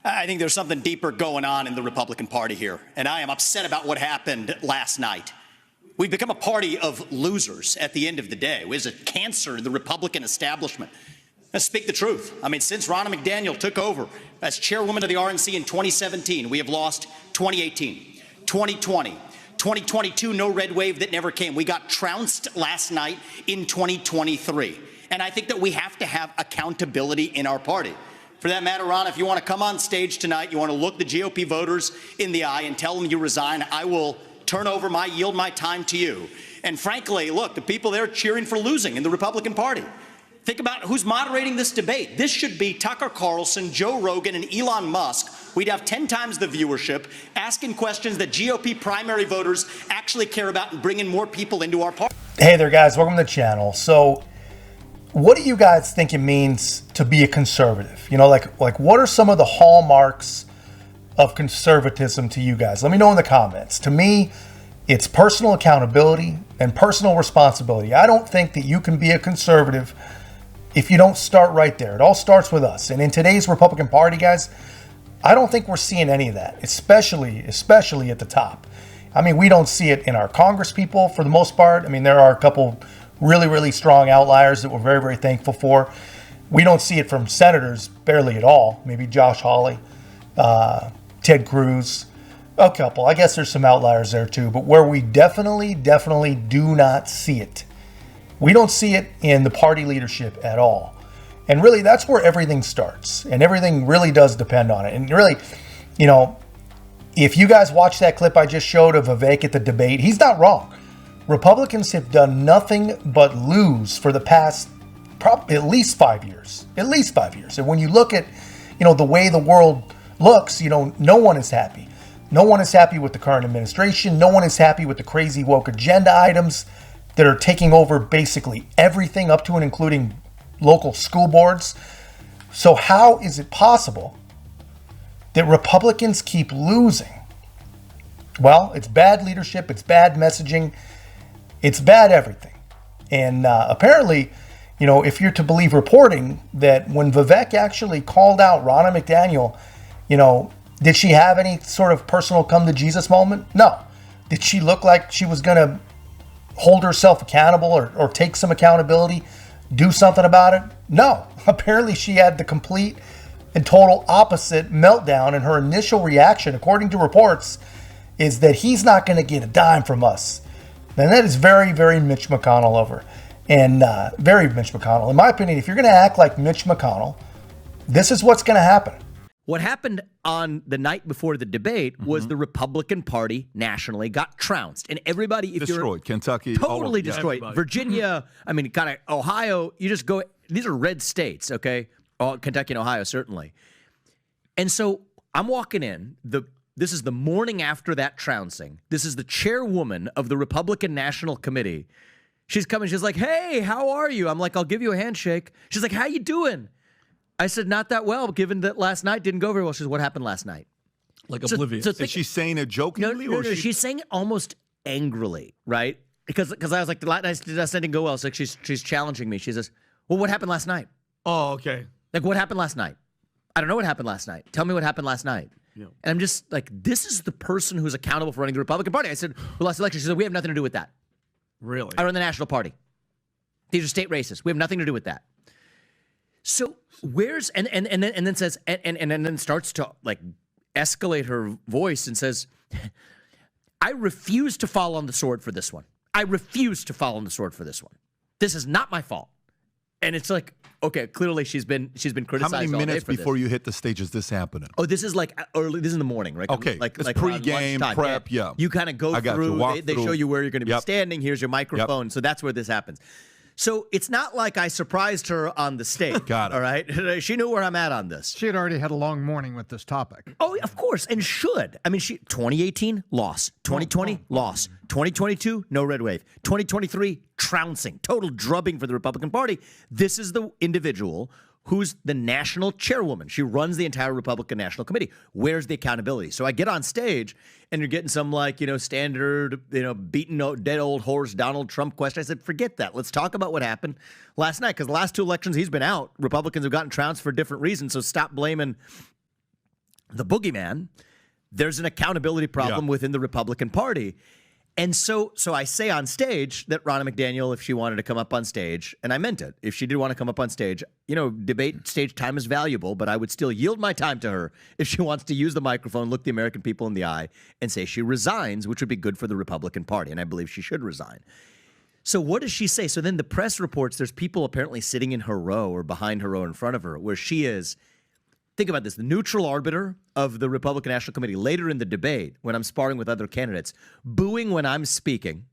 I think there's something deeper going on in the Republican Party here, and I am upset about what happened last night. We've become a party of losers at the end of the day. There's a cancer in the Republican establishment. Let's speak the truth. I mean, since Ronna McDaniel took over as chairwoman of the RNC in 2017, we have lost 2018, 2020, 2022, no red wave that never came. We got trounced last night in 2023. And I think that we have to have accountability in our party. For that matter, Ron, if you want to come on stage tonight, you want to look the GOP voters in the eye and tell them you resign, I will yield my time to you. And frankly, look, the people there cheering for losing in the Republican Party. Think about who's moderating this debate. This should be Tucker Carlson, Joe Rogan, and Elon Musk. We'd have 10 times the viewership, asking questions that GOP primary voters actually care about and bringing more people into our party. Hey there, guys. Welcome to the channel. So what do you guys think it means to be a conservative? You know, like what are some of the hallmarks of conservatism to you guys? Let me know in the comments. To me, it's personal accountability and personal responsibility. I don't think that you can be a conservative if you don't start right there. It all starts with us. And in today's Republican Party, guys, I don't think we're seeing any of that, especially at the top. I mean, we don't see it in our Congress people for the most part. I mean, there are a couple really, really strong outliers that we're very, very thankful for. We don't see it from senators barely at all. Maybe Josh Hawley, Ted Cruz, a couple. I guess there's some outliers there too. But where we definitely do not see it, we don't see it in the party leadership at all. And really, that's where everything starts. And everything really does depend on it. And really, you know, if you guys watch that clip I just showed of Vivek at the debate, he's not wrong. Republicans have done nothing but lose for the past at least 5 years. At least 5 years. And when you look at, you know, the way the world looks, you know, no one is happy. No one is happy with the current administration. No one is happy with the crazy woke agenda items that are taking over basically everything up to and including local school boards. So how is it possible that Republicans keep losing? Well, it's bad leadership, it's bad messaging, it's bad everything. And apparently, you know, if you're to believe reporting, that when Vivek actually called out Ronna McDaniel, you know, did she have any sort of personal come to Jesus moment? No. Did she look like she was going to hold herself accountable or take some accountability, do something about it? No. Apparently she had the complete and total opposite meltdown, and her initial reaction, according to reports, is that he's not going to get a dime from us. And that is very, very Mitch McConnell over. And very Mitch McConnell. In my opinion, if you're going to act like Mitch McConnell, this is what's going to happen. What happened on the night before the debate was the Republican Party nationally got trounced, and everybody destroyed. Kentucky, totally destroyed. Everybody. Virginia, I mean, kind of Ohio. You just go. These are red states, okay? Kentucky and Ohio certainly. And so I'm walking in. This is the morning after that trouncing. This is the chairwoman of the Republican National Committee. She's coming. She's like, "Hey, how are you?" I'm like, "I'll give you a handshake." She's like, "How you doing?" I said, "Not that well, given that last night didn't go very well." She said, "What happened last night?" Like oblivious. Is she saying it jokingly? No, she's saying it almost angrily, right? Because I was like, the last night didn't go well. So like she's challenging me. She says, "Well, what happened last night?" Oh, okay. Like, what happened last night? I don't know what happened last night. Tell me what happened last night. Yeah. And I'm just like, this is the person who's accountable for running the Republican Party. I said, "Well, last election." She said, "We have nothing to do with that." Really? I run the National Party. These are state races. We have nothing to do with that. So where's and then says and then starts to like escalate her voice and says, "I refuse to fall on the sword for this one. I refuse to fall on the sword for this one. This is not my fault." And it's like, okay, clearly she's been criticized. How many all day minutes for before this. you hit the stage is this happening? Oh, this is like early. This is in the morning, right? Okay, like it's pre-game prep. Yeah, you kind of go through. They show you where you're going to be standing. Here's your microphone. So that's where this happens. So it's not like I surprised her on the stage. Got it. All right. She knew where I'm at on this. She had already had a long morning with this topic. Oh, of course, and should. I mean, 2018, loss. 2020, loss. 2022, no red wave. 2023, trouncing. Total drubbing for the Republican Party. This is the individual who's the national chairwoman. She runs the entire Republican National Committee. Where's the accountability? So I get on stage, and you're getting some, like, standard, beaten dead old horse Donald Trump question. I said, forget that. Let's talk about what happened last night, because the last two elections he's been out, Republicans have gotten trounced for different reasons, so stop blaming the boogeyman, there's an accountability problem within the Republican Party. And so I say on stage that Ronna McDaniel, if she wanted to come up on stage, and I meant it, if she did want to come up on stage, debate stage time is valuable, but I would still yield my time to her if she wants to use the microphone, look the American people in the eye, and say she resigns, which would be good for the Republican Party, and I believe she should resign. So what does she say? So then the press reports there's people apparently sitting in her row or behind her row in front of her, where she is, think about this, the neutral arbiter of the Republican National Committee later in the debate when I'm sparring with other candidates, booing when I'm speaking,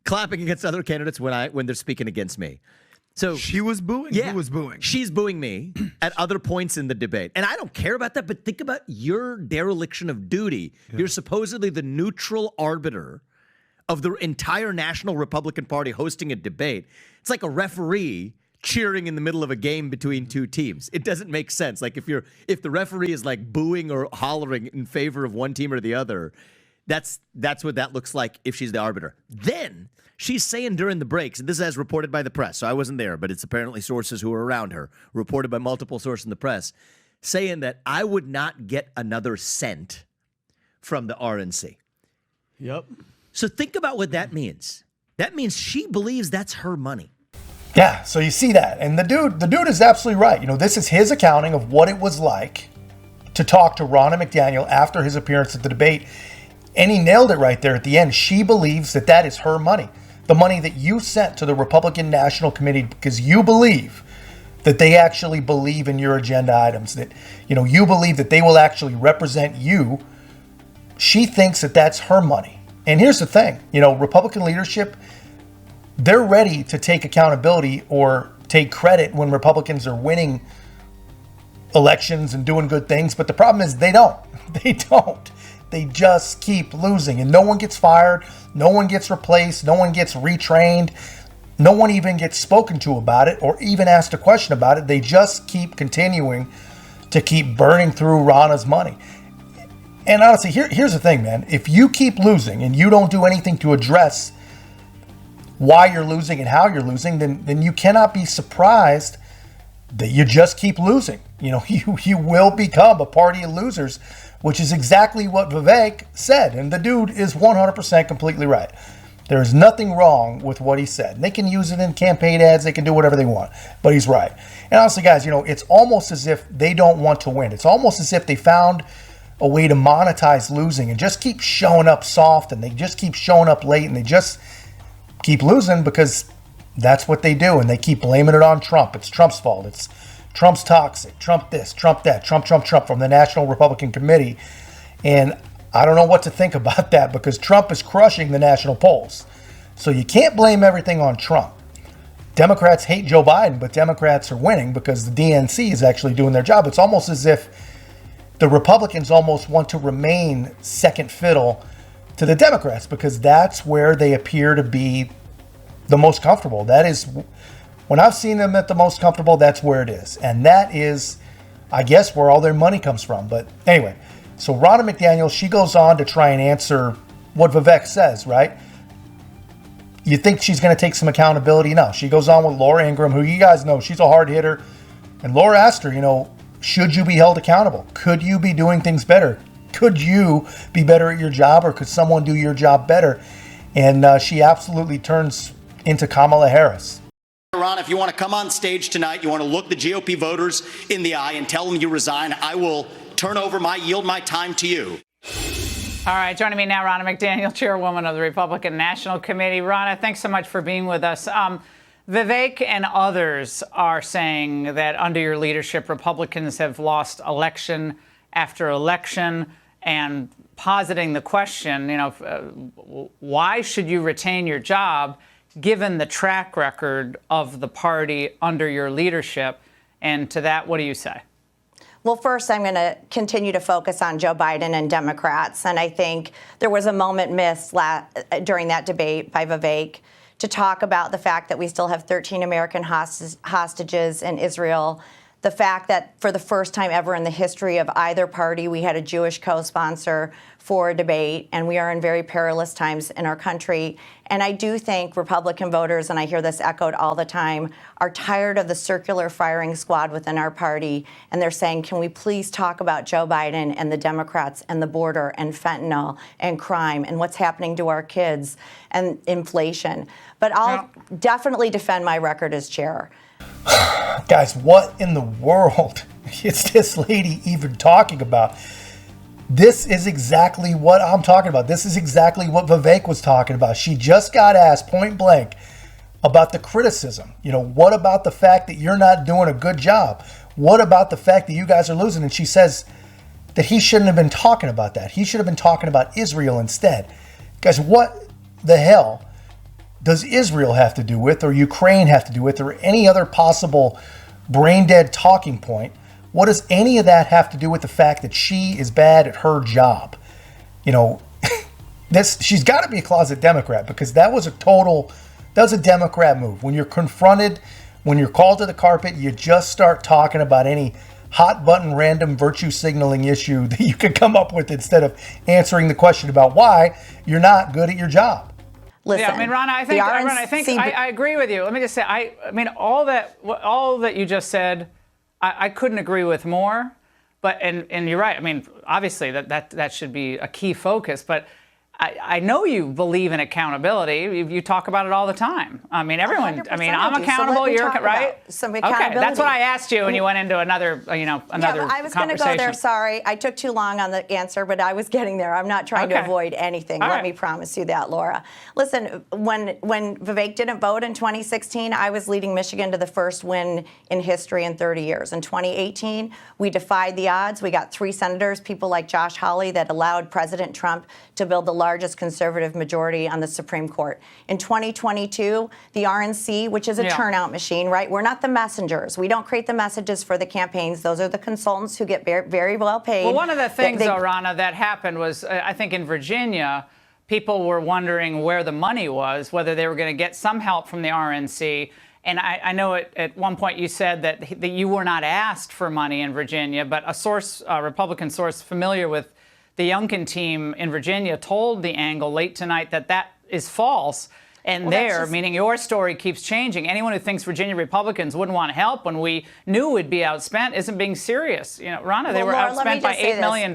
clapping against other candidates when they're speaking against me. So she was booing? Yeah, who was booing? She's booing me at other points in the debate. And I don't care about that, but think about your dereliction of duty. Yeah. You're supposedly the neutral arbiter of the entire National Republican Party hosting a debate. It's like a referee cheering in the middle of a game between two teams. It doesn't make sense. Like if the referee is like booing or hollering in favor of one team or the other, that's what that looks like if she's the arbiter. Then she's saying during the breaks, and this is as reported by the press, so I wasn't there, but it's apparently sources who are around her, reported by multiple sources in the press, saying that I would not get another cent from the RNC. Yep. So think about what that means. That means she believes that's her money. Yeah, so you see that. And the dude is absolutely right. This is his accounting of what it was like to talk to Ronna McDaniel after his appearance at the debate. And he nailed it right there at the end. She believes that that is her money. The money that you sent to the Republican National Committee because you believe that they actually believe in your agenda items, that, you believe that they will actually represent you. She thinks that that's her money. And here's the thing, Republican leadership, they're ready to take accountability or take credit when Republicans are winning elections and doing good things. But the problem is they don't. They don't. They just keep losing. And no one gets fired. No one gets replaced. No one gets retrained. No one even gets spoken to about it or even asked a question about it. They just keep continuing to keep burning through Ronna's money. And honestly, here's the thing, man. If you keep losing and you don't do anything to address why you're losing and how you're losing, then you cannot be surprised that you just keep losing. You will become a party of losers, which is exactly what Vivek said. And the dude is 100% completely right. There is nothing wrong with what he said. They can use it in campaign ads. They can do whatever they want. But he's right. And honestly, guys, it's almost as if they don't want to win. It's almost as if they found a way to monetize losing and just keep showing up soft, and they just keep showing up late, and they just keep losing because that's what they do. And they keep blaming it on Trump. It's Trump's fault. It's Trump's toxic. Trump this, Trump that, Trump from the National Republican Committee. And I don't know what to think about that because Trump is crushing the national polls. So you can't blame everything on Trump. Democrats hate Joe Biden, but Democrats are winning because the DNC is actually doing their job. It's almost as if the Republicans almost want to remain second fiddle to the Democrats because that's where they appear to be the most comfortable. That is, when I've seen them at the most comfortable, that's where it is. And that is, I guess, where all their money comes from. But anyway, so Ronna McDaniel, she goes on to try and answer what Vivek says, right? You think she's going to take some accountability? No. She goes on with Laura Ingraham, who you guys know, she's a hard hitter. And Laura asked her, should you be held accountable? Could you be doing things better? Could you be better at your job, or could someone do your job better? And she absolutely turns into Kamala Harris. Ron, if you want to come on stage tonight, you want to look the GOP voters in the eye and tell them you resign, I will yield my time to you. All right, joining me now, Ronna McDaniel, chairwoman of the Republican National Committee. Ronna, thanks so much for being with us. Vivek and others are saying that under your leadership, Republicans have lost election after election, and positing the question, why should you retain your job given the track record of the party under your leadership? And to that, what do you say? Well, first, I'm going to continue to focus on Joe Biden and Democrats. And I think there was a moment missed during that debate by Vivek to talk about the fact that we still have 13 American hostages in Israel, The fact that for the first time ever in the history of either party, we had a Jewish co-sponsor for a debate, and we are in very perilous times in our country. And I do think Republican voters, and I hear this echoed all the time, are tired of the circular firing squad within our party, and they're saying, can we please talk about Joe Biden and the Democrats and the border and fentanyl and crime and what's happening to our kids and inflation. But I'll definitely defend my record as chair. Guys, what in the world is this lady even talking about? This is exactly what I'm talking about. This is exactly what Vivek was talking about. She just got asked point blank about the criticism. What about the fact that you're not doing a good job? What about the fact that you guys are losing? And she says that he shouldn't have been talking about that. He should have been talking about Israel instead. Guys, what the hell does Israel have to do with, or Ukraine have to do with, or any other possible brain dead talking point? What does any of that have to do with the fact that she is bad at her job? She's got to be a closet Democrat, because that was a Democrat move. When you're confronted, when you're called to the carpet, you just start talking about any hot button random virtue signaling issue that you could come up with instead of answering the question about why you're not good at your job. Listen, yeah, I mean, Ronna, I agree with you. Let me just say, I mean, all that you just said, I couldn't agree with more. But and you're right. I mean, obviously that should be a key focus. But I know you believe in accountability. You talk about it all the time. I mean, everyone. I mean, I'm accountable. You're right. Some accountability. Okay, that's what I asked you, and you went into another I was going to go there. Sorry, I took too long on the answer, but I was getting there. I'm not trying to avoid anything. Let me promise you that, Laura. Listen, when Vivek didn't vote in 2016, I was leading Michigan to the first win in history in 30 years. In 2018, we defied the odds. We got 3 senators, people like Josh Hawley, that allowed President Trump to build the largest conservative majority on the Supreme Court. In 2022, the RNC, which is a turnout machine, right? We're not the messengers. We don't create the messages for the campaigns. Those are the consultants who get very, very well paid. Well, one of the things, though, Ronna, that happened was, I think in Virginia, people were wondering where the money was, whether they were going to get some help from the RNC. And I know at one point you said that you were not asked for money in Virginia, but a Republican source familiar with the Youngkin team in Virginia told The Angle late tonight that is false. And meaning your story keeps changing. Anyone who thinks Virginia Republicans wouldn't want to help when we knew we'd be outspent isn't being serious. Ronna, they were outspent by $8 million.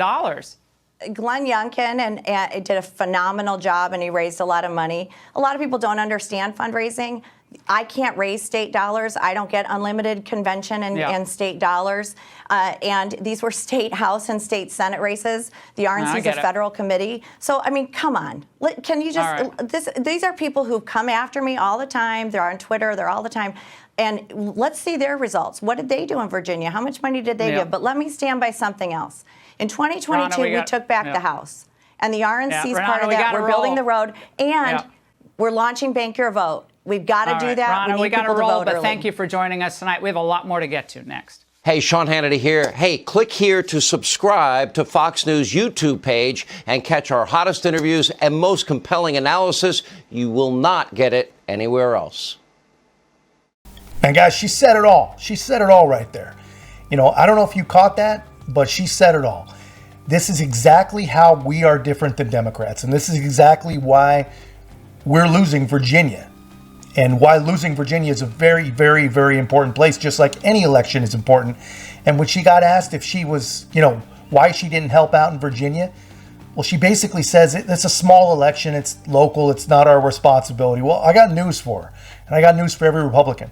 Glenn Youngkin did a phenomenal job, and he raised a lot of money. A lot of people don't understand fundraising. I can't raise state dollars. I don't get unlimited convention and state dollars. And these were state House and state Senate races. The RNC is a federal committee. So, I mean, come on. Can you just, these are people who come after me all the time. They're on Twitter. They're all the time. And let's see their results. What did they do in Virginia? How much money did they give? But let me stand by something else. In 2022, we took back the House. And the RNC is part of that. We're building the road. And we're launching Bank Your Vote. We've got to do that. Ronna, we got to roll, but thank you for joining us tonight. We have a lot more to get to next. Hey, Sean Hannity here. Hey, click here to subscribe to Fox News YouTube page and catch our hottest interviews and most compelling analysis. You will not get it anywhere else. And guys, she said it all. She said it all right there. I don't know if you caught that, but she said it all. This is exactly how we are different than Democrats. And this is exactly why we're losing Virginia. And why losing Virginia is a very, very, very important place, just like any election is important. And when she got asked if she was, why she didn't help out in Virginia, well, she basically says it's a small election, it's local, it's not our responsibility. Well, I got news for her, and I got news for every Republican.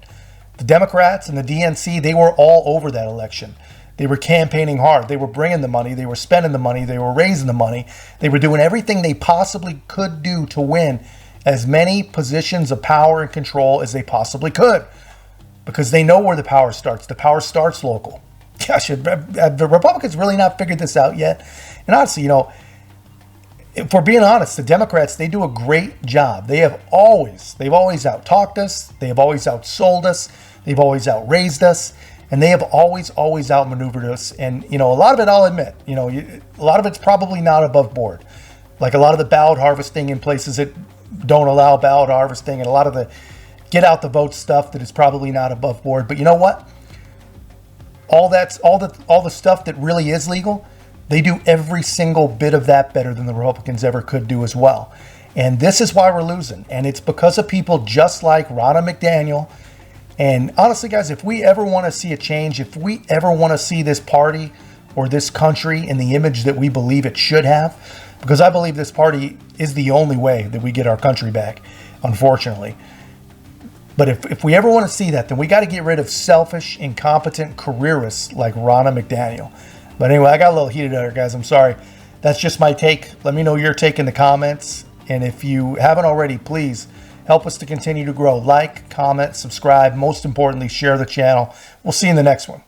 The Democrats and the DNC, they were all over that election. They were campaigning hard. They were bringing the money. They were spending the money. They were raising the money. They were doing everything they possibly could do to win as many positions of power and control as they possibly could, because they know where the power starts. The power starts local. Gosh, the Republicans really not figured this out yet. And honestly, if we're being honest, the Democrats, they do a great job. They've always out-talked us. They have always outsold us. They've always outraised us. And they have always outmaneuvered us. And, a lot of it, I'll admit, a lot of it's probably not above board. Like a lot of the ballot harvesting in places that don't allow ballot harvesting, and a lot of the get out the vote stuff that is probably not above board. But you know what? all the stuff that really is legal, they do every single bit of that better than the Republicans ever could do as well. And this is why we're losing. And it's because of people just like Ronna McDaniel. And honestly, guys, if we ever want to see a change, if we ever want to see this party or this country in the image that we believe it should have, because I believe this party is the only way that we get our country back, unfortunately. But if we ever want to see that, then we got to get rid of selfish, incompetent careerists like Ronna McDaniel. But anyway, I got a little heated there, guys. I'm sorry. That's just my take. Let me know your take in the comments. And if you haven't already, please help us to continue to grow. Like, comment, subscribe. Most importantly, share the channel. We'll see you in the next one.